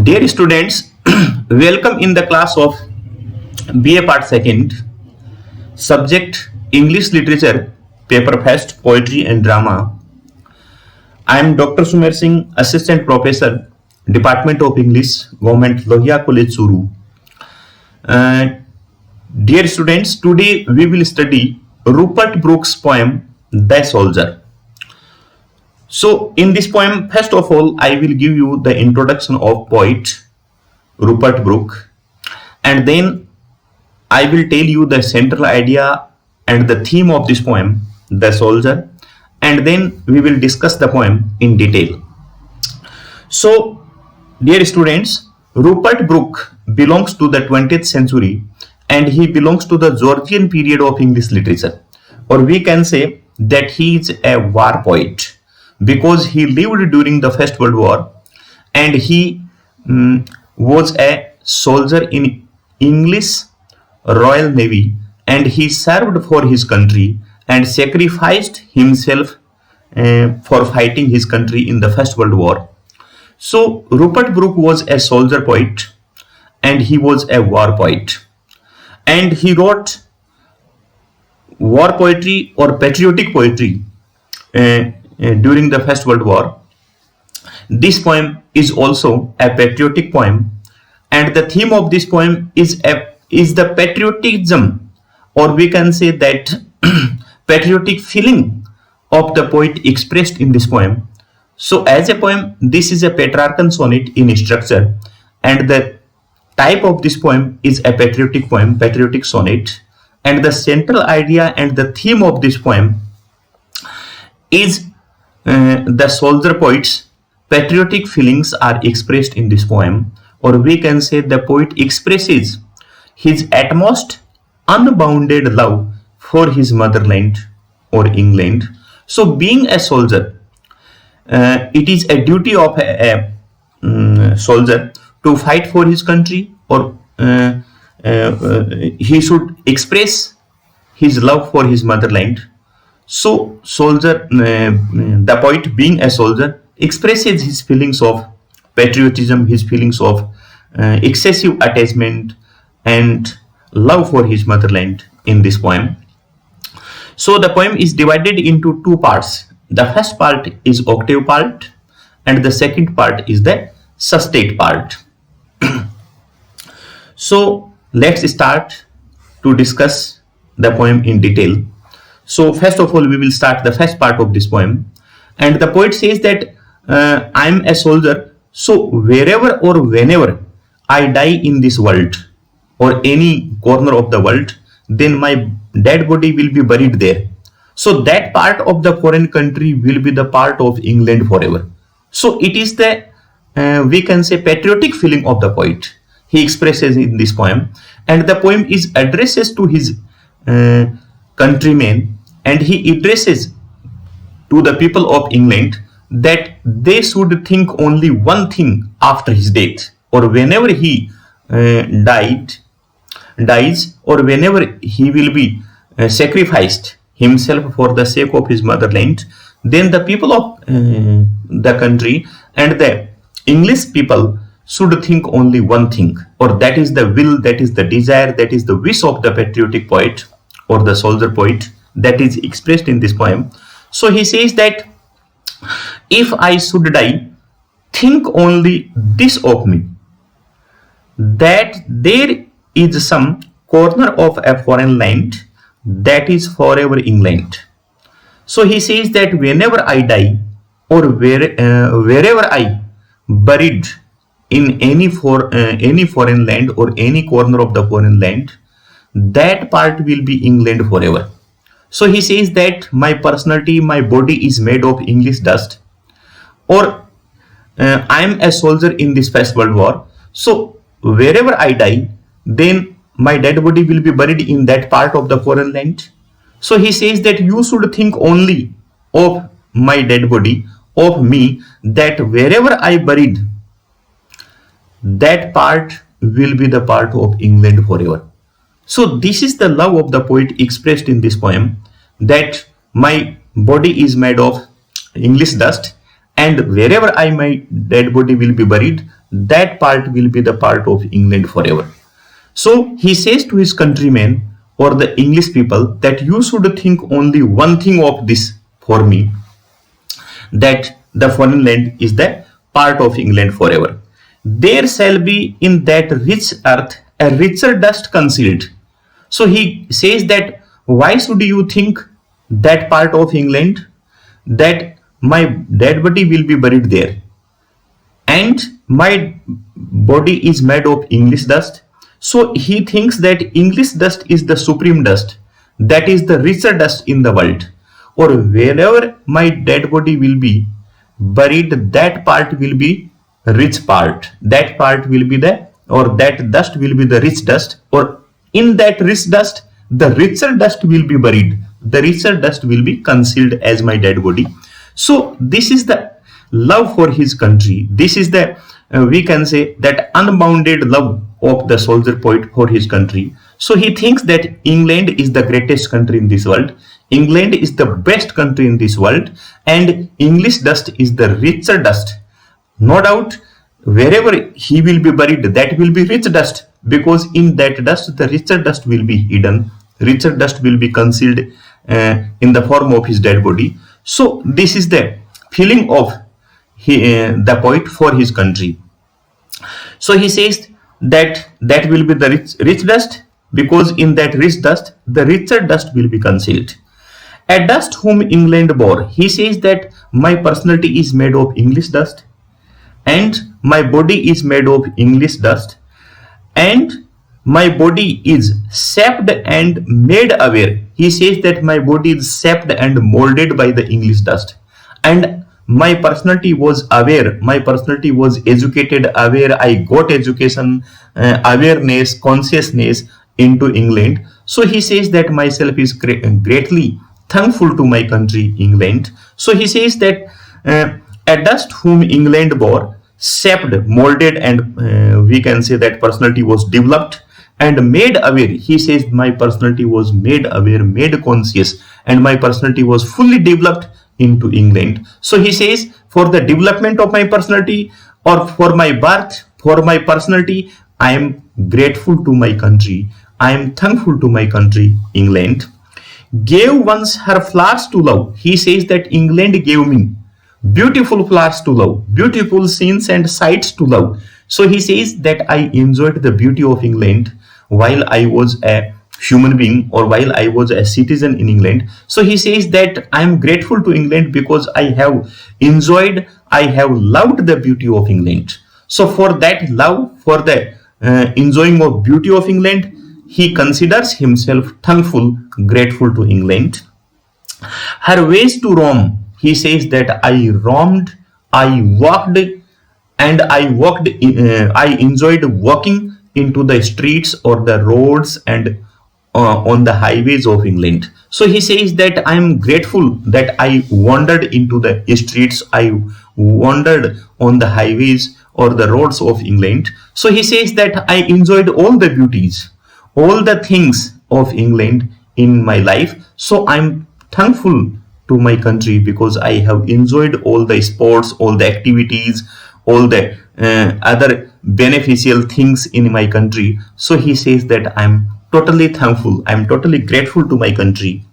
Dear students, welcome in the class of B.A. Part Second, subject English Literature, Paper First, Poetry and Drama. I am Dr. Sumer Singh, Assistant Professor, Department of English, Government Lohia College, Suru. Dear students, today we will study Rupert Brooke's poem, The Soldier. So, in this poem, first of all, I will give you the introduction of poet Rupert Brooke, and then I will tell you the central idea and the theme of this poem, The Soldier, and then we will discuss the poem in detail. So, dear students, Rupert Brooke belongs to the 20th century and he belongs to the Georgian period of English literature, or we can say that he is a war poet, because he lived during the First World War and he was a soldier in English Royal Navy, and he served for his country and sacrificed himself for fighting his country in the First World War. So Rupert Brooke was a soldier poet and he was a war poet, and he wrote war poetry or patriotic poetry during the First World War. This poem is also a patriotic poem, and the theme of this poem is the patriotism, or we can say that patriotic feeling of the poet expressed in this poem. So as a poem, this is a Petrarchan sonnet in structure, and the type of this poem is a patriotic poem, patriotic sonnet, and the central idea and the theme of this poem is the soldier poet's patriotic feelings are expressed in this poem, or we can say the poet expresses his utmost unbounded love for his motherland or England. So being a soldier, it is a duty of a soldier to fight for his country, or he should express his love for his motherland. So soldier, the poet being a soldier, expresses his feelings of patriotism, his feelings of excessive attachment and love for his motherland in this poem. So the poem is divided into two parts. The first part is octave part and the second part is the sestet part. So let's start to discuss the poem in detail. So first of all, we will start the first part of this poem, and the poet says that I am a soldier, so wherever or whenever I die in this world or any corner of the world, then my dead body will be buried there. So that part of the foreign country will be the part of England forever. So it is the we can say patriotic feeling of the poet he expresses in this poem, and the poem is addresses to his countrymen, and he addresses to the people of England that they should think only one thing after his death, or whenever he dies, or whenever he will be sacrificed himself for the sake of his motherland, then the people of the country and the English people should think only one thing, or that is the will, that is the desire, that is the wish of the patriotic poet or the soldier poet that is expressed in this poem. So he says that if I should die, think only this of me, that there is some corner of a foreign land that is forever England. So he says that whenever I die, or wherever I buried in any foreign land or any corner of the foreign land, that part will be England forever. So he says that my personality, my body is made of English dust, or I am a soldier in this First World War. So wherever I die, then my dead body will be buried in that part of the foreign land. So he says that you should think only of my dead body, of me, that wherever I buried, that part will be the part of England forever. So this is the love of the poet expressed in this poem, that my body is made of English dust and wherever my dead body will be buried, that part will be the part of England forever. So he says to his countrymen or the English people that you should think only one thing of this for me, that the foreign land is the part of England forever. There shall be in that rich earth a richer dust concealed. So he says that why should you think that part of England, that my dead body will be buried there, and my body is made of English dust. So he thinks that English dust is the supreme dust, that is the richer dust in the world, or wherever my dead body will be buried, that part will be rich part, that part will be the, or that dust will be the rich dust, or in that rich dust the richer dust will be buried, the richer dust will be concealed as my dead body. So this is the love for his country. This is the we can say that unbounded love of the soldier poet for his country. So he thinks that England is the greatest country in this world, England is the best country in this world, and English dust is the richer dust. No doubt wherever he will be buried, that will be rich dust, because in that dust the richer dust will be hidden, richer dust will be concealed in the form of his dead body. So this is the feeling of the poet for his country. So he says that that will be the rich dust, because in that rich dust the richer dust will be concealed. A dust whom England bore. He says that my personality is made of English dust, and my body is made of English dust, and my body is shaped and made aware. He says that my body is shaped and molded by the English dust, and my personality was aware, my personality was educated, aware, I got education, awareness, consciousness into England. So he says that myself is greatly thankful to my country England. So he says that a dust whom England bore, shaped, molded, and we can say that personality was developed and made aware. He says my personality was made aware, made conscious, and my personality was fully developed into England. So he says for the development of my personality, or for my birth, for my personality, I am grateful to my country, I am thankful to my country England. Gave once her flowers to love. He says that England gave me beautiful flowers to love, beautiful scenes and sights to love. So he says that I enjoyed the beauty of England while I was a human being, or while I was a citizen in England. So he says that I am grateful to England because I have enjoyed, I have loved the beauty of England. So for that love, for the enjoying of beauty of England, he considers himself thankful, grateful to England. Her ways to roam. He says that I roamed, I walked, and I enjoyed walking into the streets or the roads and on the highways of England. So he says that I am grateful that I wandered into the streets, I wandered on the highways or the roads of England. So he says that I enjoyed all the beauties, all the things of England in my life. So I'm thankful to my country because I have enjoyed all the sports, all the activities, all the other beneficial things in my country. So he says that I'm totally thankful, I'm totally grateful to my country.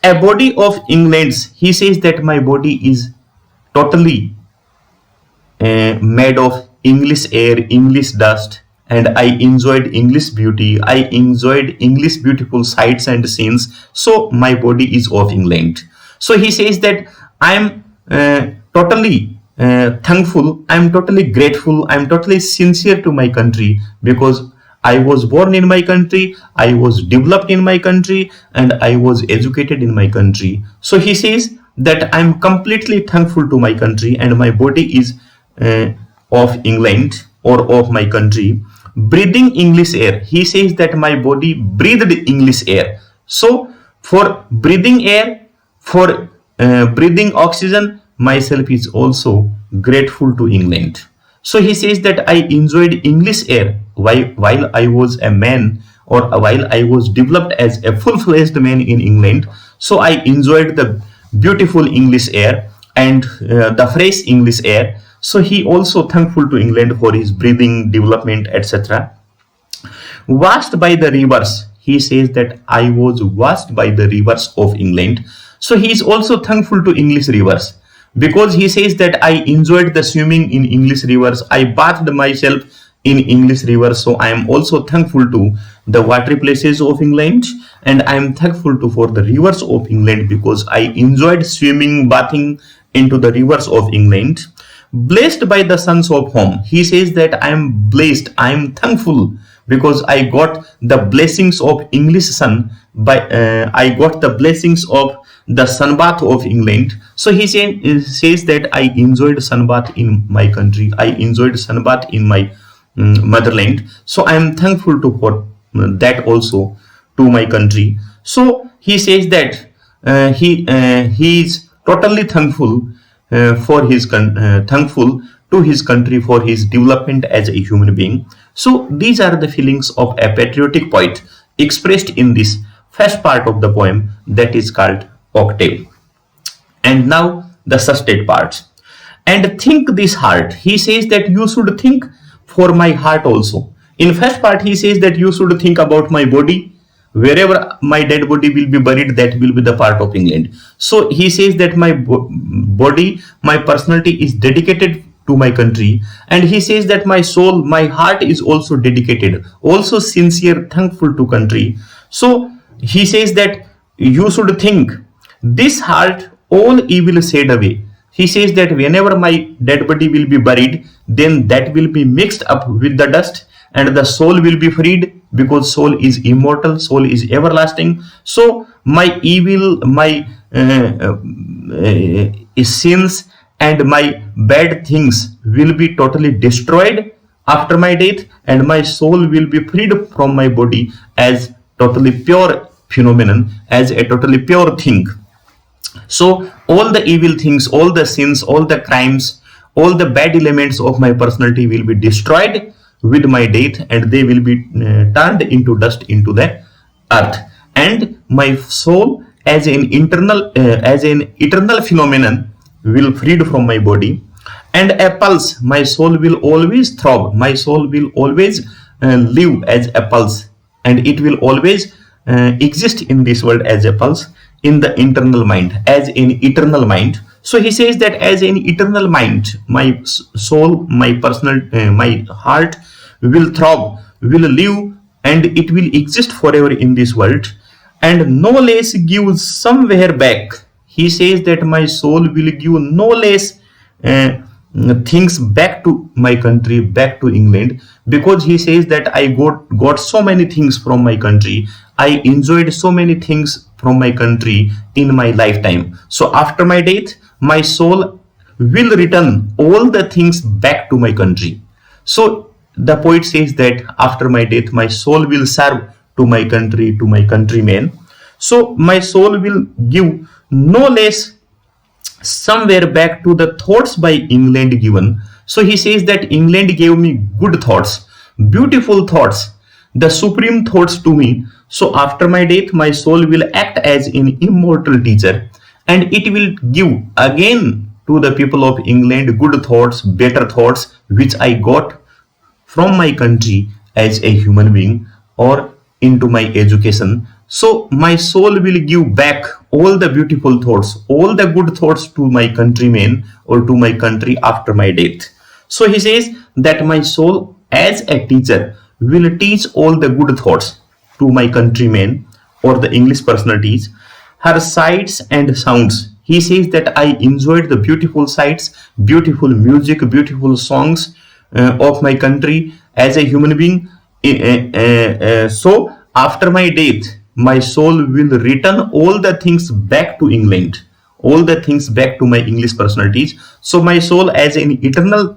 A body of England's. He says that my body is totally made of English air, English dust, and I enjoyed English beauty, I enjoyed English beautiful sights and scenes. So my body is of England. So he says that I am totally thankful, I am totally grateful, I am totally sincere to my country because I was born in my country, I was developed in my country, and I was educated in my country. So he says that I am completely thankful to my country and my body is of England or of my country. Breathing English air. He says that my body breathed English air. So for breathing air, for breathing oxygen, myself is also grateful to England. So he says that I enjoyed English air while I was a man, or while I was developed as a full-fledged man in England. So I enjoyed the beautiful English air, and the fresh English air. So he also thankful to England for his breathing, development, etc. Washed by the rivers, he says that I was washed by the rivers of England. So he is also thankful to English rivers, because he says that I enjoyed the swimming in English rivers, I bathed myself in English rivers. So I am also thankful to the watery places of England, and I am thankful to for the rivers of England, because I enjoyed swimming, bathing into the rivers of England. Blessed by the sons of home, he says that I am blessed, I am thankful, because I got the blessings of English sun by I got the blessings of the sunbath of England. So he says that I enjoyed sunbath in my country, I enjoyed sunbath in my motherland. So I am thankful to for that also to my country. So he says that he is totally thankful thankful to his country for his development as a human being. So these are the feelings of a patriotic poet expressed in this first part of the poem, that is called octave. And now the sustain parts. And think this heart. He says that you should think for my heart also. In first part, he says that you should think about my body. Wherever my dead body will be buried, that will be the part of England. So he says that my body, my personality is dedicated to my country. And he says that my soul, my heart is also dedicated, also sincere, thankful to country. So he says that you should think this heart, all evil said away. He says that whenever my dead body will be buried, then that will be mixed up with the dust, and the soul will be freed, because soul is immortal, soul is everlasting. So my evil, my sins and my bad things will be totally destroyed after my death, and my soul will be freed from my body as totally pure phenomenon, as a totally pure thing. So all the evil things, all the sins, all the crimes, all the bad elements of my personality will be destroyed with my death, and they will be turned into dust into the earth. And my soul as an eternal phenomenon will freed from my body. And a pulse, my soul will always throb, my soul will always live as a pulse, and it will always exist in this world as a pulse, in the internal mind, as an eternal mind. So he says that as an eternal mind, my soul, my personal, my heart will throb, will live, and it will exist forever in this world, and no less give somewhere back. He says that my soul will give no less things back to my country, back to England, because he says that I got so many things from my country, I enjoyed so many things from my country in my lifetime. So after my death, my soul will return all the things back to my country. So the poet says that after my death, my soul will serve to my country, to my countrymen. So my soul will give no less somewhere back to the thoughts by England given. So he says that England gave me good thoughts, beautiful thoughts, the supreme thoughts to me. So after my death, my soul will act as an immortal teacher, and it will give again to the people of England good thoughts, better thoughts, which I got from my country as a human being or into my education. So my soul will give back all the beautiful thoughts, all the good thoughts to my countrymen or to my country after my death. So he says that my soul as a teacher will teach all the good thoughts to my countrymen or the English personalities, her sights and sounds. He says that I enjoyed the beautiful sights, beautiful music, beautiful songs of my country as a human being. So after my death, my soul will return all the things back to England, all the things back to my English personalities. So my soul as an eternal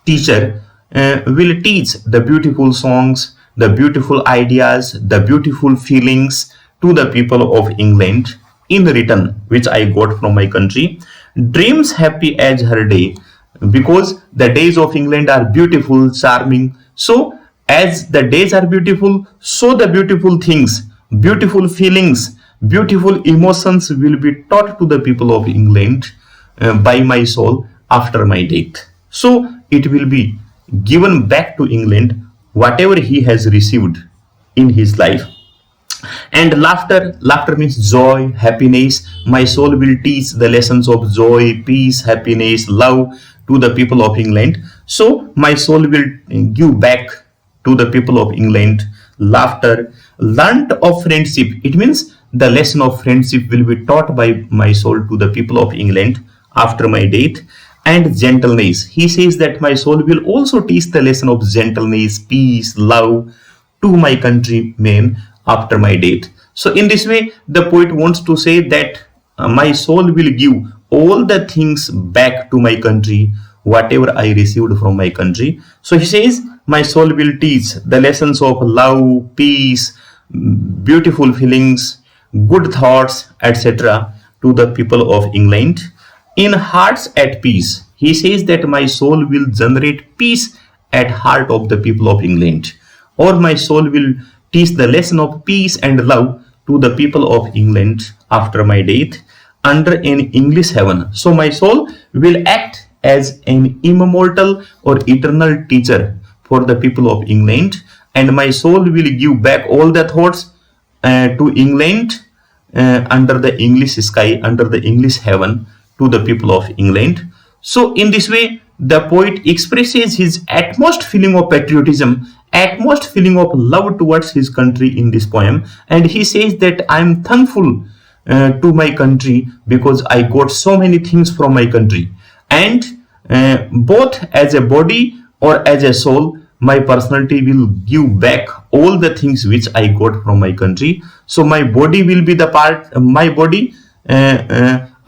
teacher will teach the beautiful songs, the beautiful ideas, the beautiful feelings to the people of England in return, which I got from my country. Dreams happy as her day, because the days of England are beautiful, charming. So as the days are beautiful, so the beautiful things, beautiful feelings, beautiful emotions will be taught to the people of England by my soul after my death. So it will be given back to England whatever he has received in his life. And laughter means joy, happiness. My soul will teach the lessons of joy, peace, happiness, love to the people of England. So my soul will give back to the people of England laughter. Learnt of friendship, it means the lesson of friendship will be taught by my soul to the people of England after my death. And gentleness, he says that my soul will also teach the lesson of gentleness, peace, love to my countrymen after my death. So in this way, the poet wants to say that my soul will give all the things back to my country, whatever I received from my country. So he says, my soul will teach the lessons of love, peace, beautiful feelings, good thoughts, etc. to the people of England. In hearts at peace, he says that my soul will generate peace at heart of the people of England, or my soul will teach the lesson of peace and love to the people of England after my death under an English heaven. So my soul will act as an immortal or eternal teacher for the people of England, and my soul will give back all the thoughts to England under the English sky, under the English heaven to the people of England. So in this way, the poet expresses his utmost feeling of patriotism, utmost feeling of love towards his country in this poem, and he says that I am thankful to my country because I got so many things from my country, and both as a body or as a soul, my personality will give back all the things which I got from my country. So my body will be the part, my body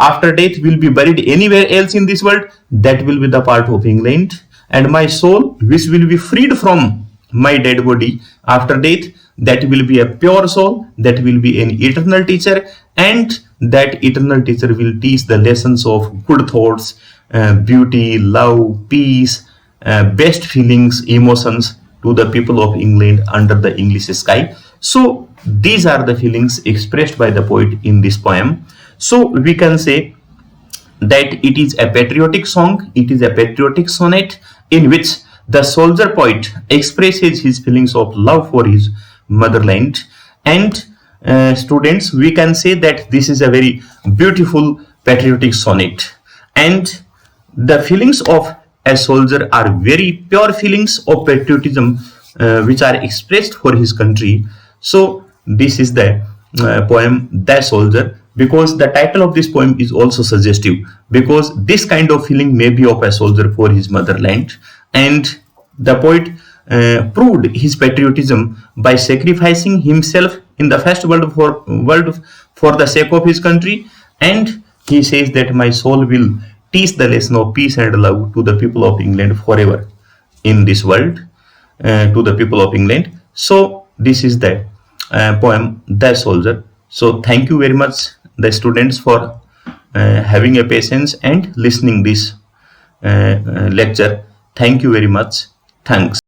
after death will be buried anywhere else in this world, that will be the part of England, and my soul which will be freed from my dead body after death, that will be a pure soul, that will be an eternal teacher, and that eternal teacher will teach the lessons of good thoughts, beauty, love, peace, best feelings, emotions to the people of England under the English sky. So these are the feelings expressed by the poet in this poem. So we can say that it is a patriotic song, it is a patriotic sonnet in which the soldier poet expresses his feelings of love for his motherland. And students, we can say that this is a very beautiful patriotic sonnet, and the feelings of a soldier are very pure feelings of patriotism which are expressed for his country. So this is the poem The Soldier, because the title of this poem is also suggestive, because this kind of feeling may be of a soldier for his motherland, and the poet proved his patriotism by sacrificing himself in the first world for the sake of his country. And he says that my soul will teach the lesson of peace and love to the people of England forever in this world, to the people of England. So this is the poem The Soldier. So thank you very much, the students, for having a patience and listening this lecture. Thank you very much. Thanks.